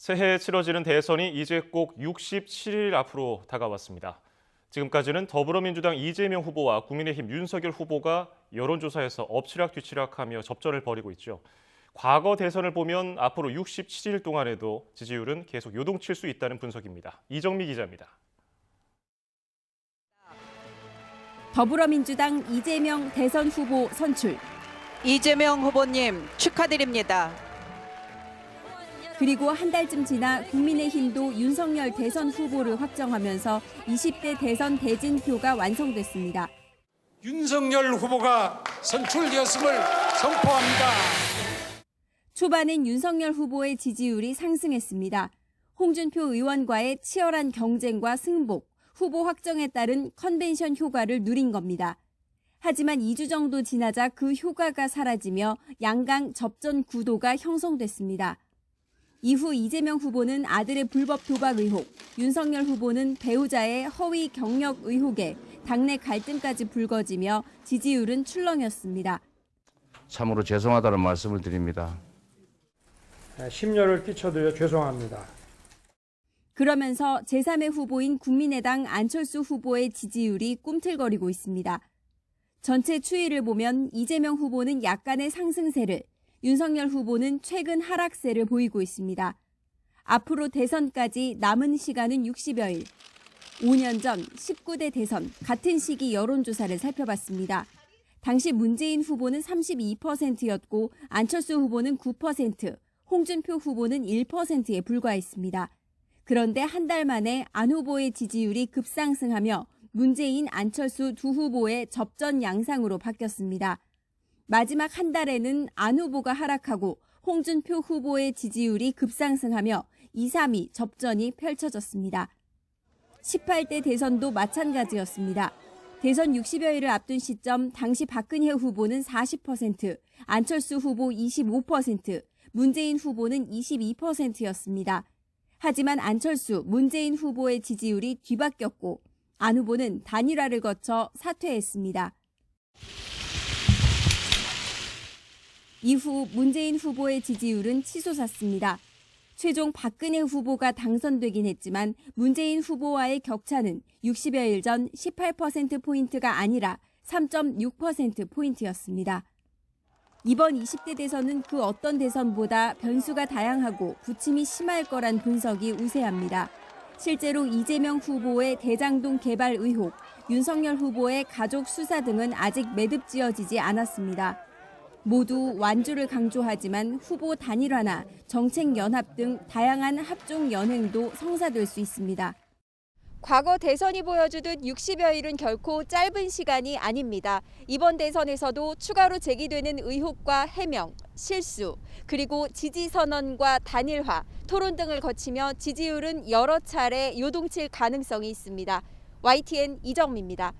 새해에 치러지는 대선이 이제 꼭 67일 앞으로 다가왔습니다. 지금까지는 더불어민주당 이재명 후보와 국민의힘 윤석열 후보가 여론조사에서 엎치락뒤치락하며 접전을 벌이고 있죠. 과거 대선을 보면 앞으로 67일 동안에도 지지율은 계속 요동칠 수 있다는 분석입니다. 이정미 기자입니다. 더불어민주당 이재명 대선 후보 선출. 이재명 후보님 축하드립니다. 그리고 한 달쯤 지나 국민의힘도 윤석열 대선 후보를 확정하면서 20대 대선 대진표가 완성됐습니다. 윤석열 후보가 선출되었음을 선포합니다. 초반엔 윤석열 후보의 지지율이 상승했습니다. 홍준표 의원과의 치열한 경쟁과 승복, 후보 확정에 따른 컨벤션 효과를 누린 겁니다. 하지만 2주 정도 지나자 그 효과가 사라지며 양강 접전 구도가 형성됐습니다. 이후 이재명 후보는 아들의 불법 도박 의혹, 윤석열 후보는 배우자의 허위 경력 의혹에 당내 갈등까지 불거지며 지지율은 출렁였습니다. 참으로 죄송하다는 말씀을 드립니다. 심려를 끼쳐드려 죄송합니다. 그러면서 제3의 후보인 국민의당 안철수 후보의 지지율이 꿈틀거리고 있습니다. 전체 추이를 보면 이재명 후보는 약간의 상승세를, 윤석열 후보는 최근 하락세를 보이고 있습니다. 앞으로 대선까지 남은 시간은 60여일. 5년 전 19대 대선 같은 시기 여론조사를 살펴봤습니다. 당시 문재인 후보는 32%였고 안철수 후보는 9%, 홍준표 후보는 1%에 불과했습니다. 그런데 한 달 만에 안 후보의 지지율이 급상승하며 문재인, 안철수 두 후보의 접전 양상으로 바뀌었습니다. 마지막 한 달에는 안 후보가 하락하고 홍준표 후보의 지지율이 급상승하며 2, 3위 접전이 펼쳐졌습니다. 18대 대선도 마찬가지였습니다. 대선 60여일을 앞둔 시점 당시 박근혜 후보는 40%, 안철수 후보 25%, 문재인 후보는 22%였습니다. 하지만 안철수, 문재인 후보의 지지율이 뒤바뀌었고 안 후보는 단일화를 거쳐 사퇴했습니다. 이후 문재인 후보의 지지율은 치솟았습니다. 최종 박근혜 후보가 당선되긴 했지만 문재인 후보와의 격차는 60여일 전 18%포인트가 아니라 3.6%포인트였습니다. 이번 20대 대선은 그 어떤 대선보다 변수가 다양하고 부침이 심할 거란 분석이 우세합니다. 실제로 이재명 후보의 대장동 개발 의혹, 윤석열 후보의 가족 수사 등은 아직 매듭지어지지 않았습니다. 모두 완주를 강조하지만 후보 단일화나 정책 연합 등 다양한 합종 연행도 성사될 수 있습니다. 과거 대선이 보여주듯 60여일은 결코 짧은 시간이 아닙니다. 이번 대선에서도 추가로 제기되는 의혹과 해명, 실수, 그리고 지지 선언과 단일화, 토론 등을 거치며 지지율은 여러 차례 요동칠 가능성이 있습니다. YTN 이정미입니다.